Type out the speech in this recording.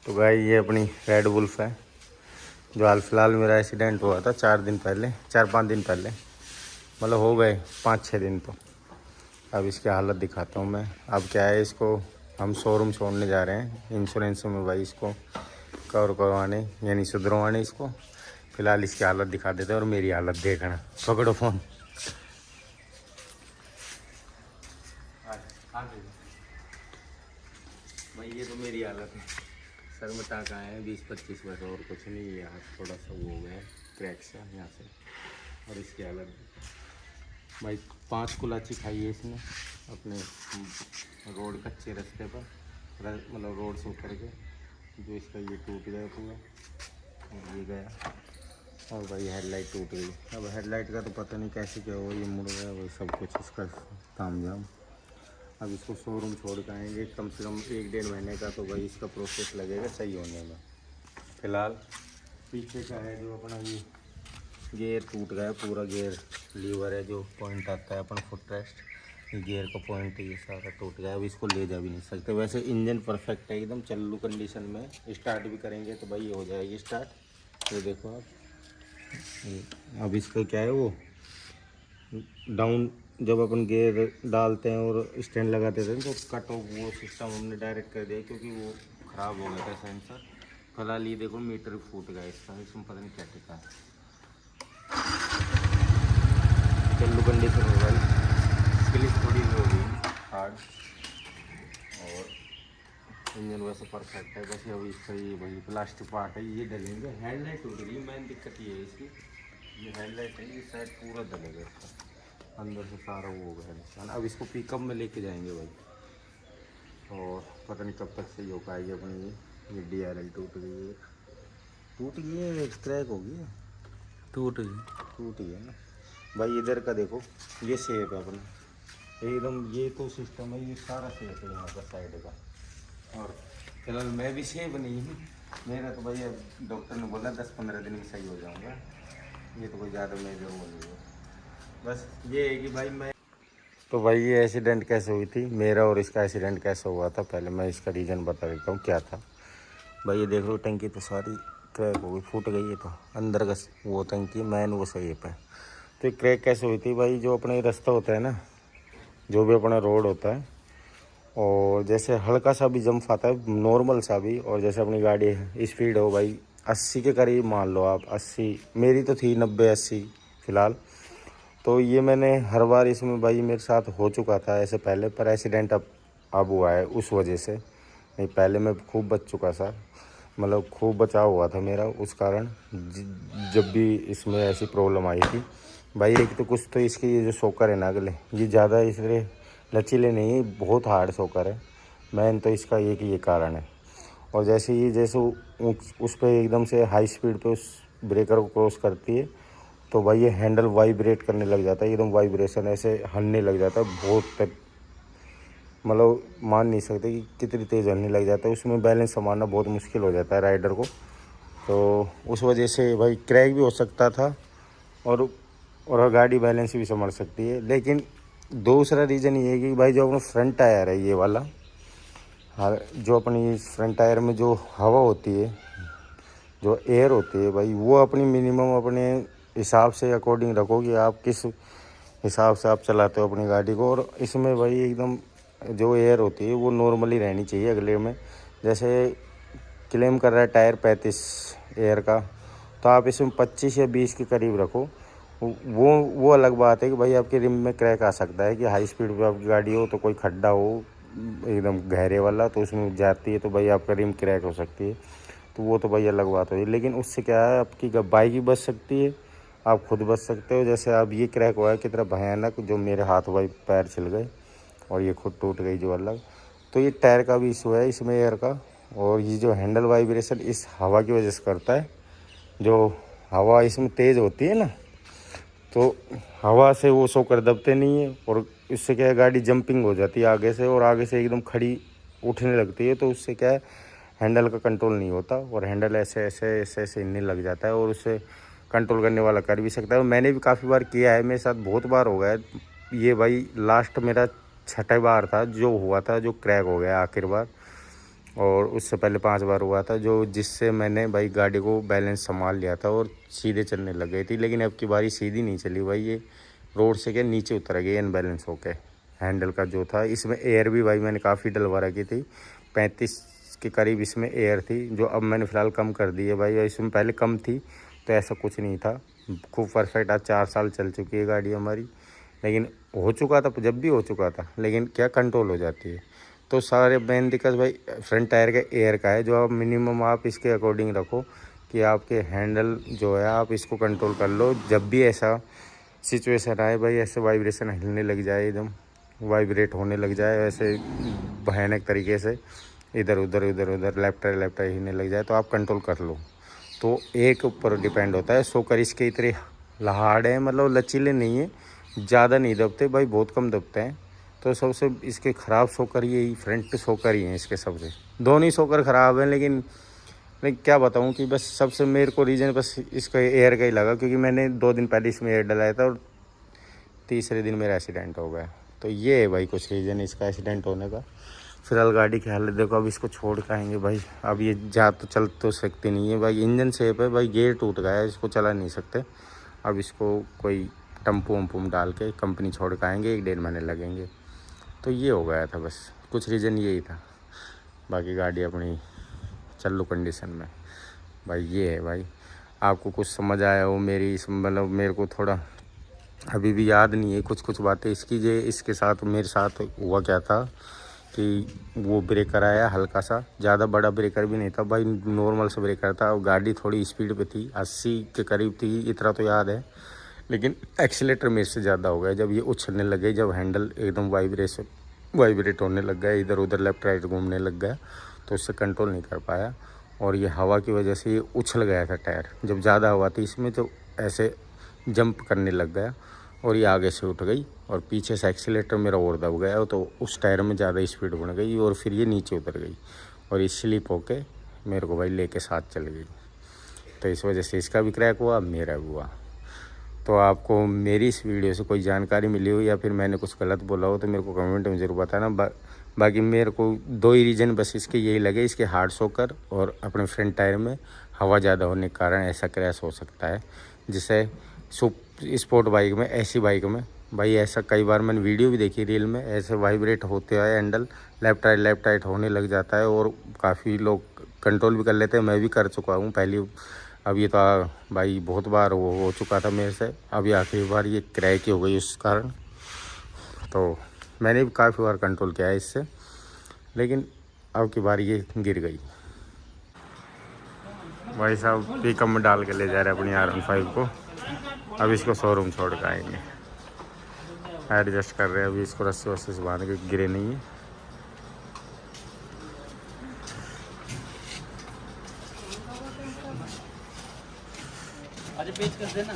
तो गाइस ये अपनी रेड वुल्फ है जो हाल फिलहाल मेरा एक्सीडेंट हुआ था 4-5 दिन पहले, मतलब हो गए 5-6 दिन। तो अब इसकी हालत दिखाता हूँ मैं। अब क्या है, इसको हम शोरूम छोड़ने जा रहे हैं इंश्योरेंस में भाई, इसको कवर करवाने यानी सुधरवाने इसको। फिलहाल इसकी हालत दिखा देते हैं और मेरी हालत देखना। पकड़ो फ़ोन। भाई ये तो मेरी हालत है, सर में टाँका आए हैं 20-25 बस, और कुछ नहीं है। हाथ थोड़ा सा वो हो गया है क्रैक से यहाँ से। और इसकी हालत भाई 5 कुलाची खाई है इसने अपने रोड कच्चे रास्ते पर, मतलब रोड से उतर के, जो इसका ये टूट गया पूरा और ये गया। और भाई हेडलाइट टूट गई। अब हेडलाइट का तो पता नहीं कैसे क्या हुआ, ये मुड़ गया वही सब कुछ इसका तामझाम। अब इसको शोरूम छोड़ के आएंगे कम से कम 1-1.5 महीने का, तो भाई इसका प्रोसेस लगेगा सही होने में। फ़िलहाल पीछे का है जो अपना ये गियर टूट गया पूरा, गियर लीवर है जो पॉइंट आता है अपन फुट रेस्ट, ये गियर का पॉइंट ये सारा टूट गया। अब इसको ले जा भी नहीं सकते। वैसे इंजन परफेक्ट है एकदम चालू कंडीशन में, स्टार्ट भी करेंगे तो भाई ये हो जाएगी स्टार्ट। ये देखो आप, अब इसका क्या है वो डाउन, जब अपन गियर डालते हैं और स्टैंड लगाते थे तो कट ऑफ वो सिस्टम हमने डायरेक्ट कर दिया क्योंकि वो ख़राब हो गया था सेंसर। फिलहाल ये देखो मीटर फूट गया इसका, इसमें पता नहीं क्या टिका है। चालू कंडीशन हो गई, स्किलिस थोड़ी हो गई हार्ड, और इंजन वैसे परफेक्ट है। बस अभी इसका ये वही प्लास्टिक पार्ट है ये डलेंगे। हेडलाइट टूट गई, मेन दिक्कत ये है इसकी, ये हेडलाइट है ये शायद पूरा डलेगा इसका, अंदर से सारा वो हो गया नुकसान। अब इसको पिकअप में लेके जाएंगे भाई, और पता नहीं कब तक सही हो पाएगी अपनी ये DRL टूट गई है, क्रैक हो गई है, टूट गई है ना भाई। इधर का देखो, ये शेप है अपना एकदम, ये तो सिस्टम है, ये सारा शेप है यहाँ का साइड का। और फिलहाल मैं भी सेफ नहीं हूँ, मेरा तो भाई डॉक्टर ने बोला 10-15 दिन में सही हो जाऊँगा। ये तो कोई ज़्यादा मेजर वो नहीं है, बस ये है कि भाई मैं तो भाई ये एक्सीडेंट कैसे हुई थी मेरा और इसका एक्सीडेंट कैसे हुआ था, पहले मैं इसका रीज़न बता देता हूँ क्या था। भाई ये देख लो टंकी तो सारी क्रैक हो गई, फूट गई है। तो अंदर का वो टंकी मैन वो सही है। तो ये क्रैक कैसे हुई थी भाई, जो अपने रास्ता होता है ना, जो भी अपना रोड होता है, और जैसे हल्का सा भी जंप आता है नॉर्मल सा भी, और जैसे अपनी गाड़ी स्पीड हो भाई 80 के करीब मान लो आप, 80 मेरी तो थी 90-80 फ़िलहाल। तो ये मैंने हर बार इसमें भाई मेरे साथ हो चुका था ऐसे पहले, पर एक्सीडेंट अब हुआ है उस वजह से। नहीं पहले मैं खूब बच चुका था, मतलब खूब बचाव हुआ था मेरा उस कारण, जब भी इसमें ऐसी प्रॉब्लम आई थी भाई। एक तो कुछ तो इसके ये जो शॉकर है ना अगले, ये ज़्यादा इसलिए लचीले नहीं है, बहुत हार्ड शॉकर है। मैन तो इसका एक ही ये कारण है। और जैसे ये जैसे उस पर एकदम से हाई स्पीड पे उस ब्रेकर को क्रॉस करती है, तो भाई ये हैंडल वाइब्रेट करने लग जाता है, एकदम वाइब्रेशन ऐसे हलने लग जाता है बहुत, मतलब मान नहीं सकते कि कितनी तेज़ हलने लग जाता है। उसमें बैलेंस संभालना बहुत मुश्किल हो जाता है राइडर को। तो उस वजह से भाई क्रैक भी हो सकता था, और गाड़ी बैलेंस भी संभाल सकती है। लेकिन दूसरा रीज़न ये है कि भाई जो अपना फ्रंट टायर है ये वाला, हाँ, जो अपनी फ्रंट टायर में जो हवा होती है, जो एयर होती है भाई, वो अपनी मिनिमम अपने हिसाब से अकॉर्डिंग रखो कि आप किस हिसाब से आप चलाते हो अपनी गाड़ी को। और इसमें भाई एकदम जो एयर होती है वो नॉर्मली रहनी चाहिए अगले में। जैसे क्लेम कर रहा है टायर 35 एयर का, तो आप इसमें 25 या 20 के करीब रखो। वो अलग बात है कि भाई आपके रिम में क्रैक आ सकता है कि हाई स्पीड पे आपकी गाड़ी हो, तो कोई खड्डा हो एकदम गहरे वाला, तो उसमें जाती है तो भाई आपका रिम क्रैक हो सकती है, तो वो तो भाई अलग बात होगी। लेकिन उससे क्या है, आपकी बाइक ही बच सकती है, आप खुद बच सकते हो। जैसे अब ये क्रैक हुआ है कितना भयानक, जो मेरे हाथ भाई पैर छिल गए और ये खुद टूट गई जो अलग। तो ये टायर का भी इशू है इसमें, एयर का। और ये जो हैंडल वाइब्रेशन इस हवा की वजह से करता है, जो हवा इसमें तेज़ होती है ना, तो हवा से वो शॉकर दबते नहीं है, और इससे क्या है गाड़ी जंपिंग हो जाती है आगे से, और आगे से एकदम खड़ी उठने लगती है। तो उससे क्या है हैंडल का कंट्रोल नहीं होता, और हैंडल ऐसे ऐसे ऐसे ऐसे हिलने लग जाता है, और उससे कंट्रोल करने वाला कर भी सकता है। और मैंने भी काफ़ी बार किया है, मेरे साथ बहुत बार हो गया है ये भाई। लास्ट मेरा 6ठा बार था जो हुआ था, जो क्रैक हो गया आखिर बार। और उससे पहले 5 बार हुआ था, जो जिससे मैंने भाई गाड़ी को बैलेंस संभाल लिया था और सीधे चलने लग गई थी। लेकिन अब की बारी सीधी नहीं चली भाई, ये रोड से क्या नीचे उतर गई अनबैलेंस होके। हैंडल का जो था, इसमें एयर भी भाई मैंने काफ़ी डलवा रखी थी, 35 के करीब इसमें एयर थी, जो अब मैंने फ़िलहाल कम कर दी है भाई। इसमें पहले कम थी तो ऐसा कुछ नहीं था, खूब परफेक्ट। आज 4 साल चल चुकी है गाड़ी हमारी। लेकिन हो चुका था, जब भी हो चुका था, लेकिन क्या कंट्रोल हो जाती है। तो सारे मेन दिक्कत भाई फ्रंट टायर के एयर का है, जो आप मिनिमम आप इसके अकॉर्डिंग रखो कि आपके हैंडल जो है आप इसको कंट्रोल कर लो। जब भी ऐसा सिचुएशन आए भाई, ऐसे वाइब्रेशन हिलने लग जाए, एकदम वाइब्रेट होने लग जाए ऐसे भयानक तरीके से, इधर उधर लेफ्ट राइट हिलने लग जाए, तो आप कंट्रोल कर लो। तो एक ऊपर डिपेंड होता है। सोकर इसके इतने हार्ड है, मतलब लचीले नहीं है, ज़्यादा नहीं दबते भाई, बहुत कम दबते हैं। तो सबसे इसके ख़राब सोकर यही फ्रंट सोकर ही हैं इसके सबसे। दोनों ही सोकर ख़राब हैं, लेकिन क्या बताऊं कि बस सबसे मेरे को रीज़न बस इसका एयर का ही लगा, क्योंकि मैंने 2 दिन पहले इसमें एयर डलाया था और तीसरे दिन मेरा एक्सीडेंट हो गया। तो ये है भाई कुछ रीज़न इसका एक्सीडेंट होने का। फिलहाल गाड़ी की हालत देखो, अब इसको छोड़ के आएंगे भाई। अब ये जा तो चल तो सकती नहीं है भाई, इंजन सेफ है भाई, गेयर टूट गया है, इसको चला नहीं सकते। अब इसको कोई टम्पू वम्पू में डाल के कंपनी छोड़ के आएंगे, 1-1.5 महीने लगेंगे। तो ये हो गया था बस, कुछ रीज़न यही था। बाकी गाड़ी अपनी चालू कंडीशन में भाई। ये है भाई, आपको कुछ समझ आया हो मेरी मतलब मेरे को थोड़ा अभी भी याद नहीं है कुछ बातें इसकी। जे इसके साथ मेरे साथ हुआ क्या था कि वो ब्रेकर आया हल्का सा, ज़्यादा बड़ा ब्रेकर भी नहीं था भाई, नॉर्मल सा ब्रेकर था। गाड़ी थोड़ी स्पीड पे थी, 80 के करीब थी, इतना तो याद है। लेकिन एक्सीलेटर मेरे से ज़्यादा हो गया जब ये उछलने लग गई, जब हैंडल एकदम वाइब्रेट होने लग गया, इधर उधर लेफ्ट राइट घूमने लग गया, तो उससे कंट्रोल नहीं कर पाया। और ये हवा की वजह से ये उछल गया था टायर, जब ज़्यादा हवा थी इसमें तो ऐसे जंप करने लग गया और ये आगे से उठ गई और पीछे से एक्सीलेटर मेरा और दब गया, तो उस टायर में ज़्यादा स्पीड बन गई और फिर ये नीचे उतर गई और ये स्लिप होके मेरे को भाई लेके साथ चल गई। तो इस वजह से इसका भी क्रैक हुआ, मेरा भी हुआ। तो आपको मेरी इस वीडियो से कोई जानकारी मिली हो या फिर मैंने कुछ गलत बोला हो तो मेरे को कमेंट में ज़रूर बताना। बाकी मेरे को 2 ही रीज़न बस इसके यही लगे, इसके हार्ड शॉकर और अपने फ्रंट टायर में हवा ज़्यादा होने के कारण ऐसा क्रैश हो सकता है। जिससे स्पोर्ट बाइक में, ऐसी बाइक में भाई ऐसा कई बार मैंने वीडियो भी देखी रील में, ऐसे वाइब्रेट होते हुए हैंडल लेफ्ट राइट होने लग जाता है और काफ़ी लोग कंट्रोल भी कर लेते हैं। मैं भी कर चुका हूँ पहले। अब ये तो भाई बहुत बार हो चुका था मेरे से, अभी आखिरी बार ये क्रैक हो गई उस कारण। तो मैंने भी काफ़ी बार कंट्रोल किया है इससे, लेकिन अब की बार ये गिर गई। भाई साहब पिकअप में डाल के ले जा रहे हैं अपनी R15 को। अब इसको शोरूम छोड़ के आएंगे, एडजस्ट कर रहे हैं अभी इसको, रस्सी वस्सी से बांध के, गिरे नहीं है। पेच कर देना।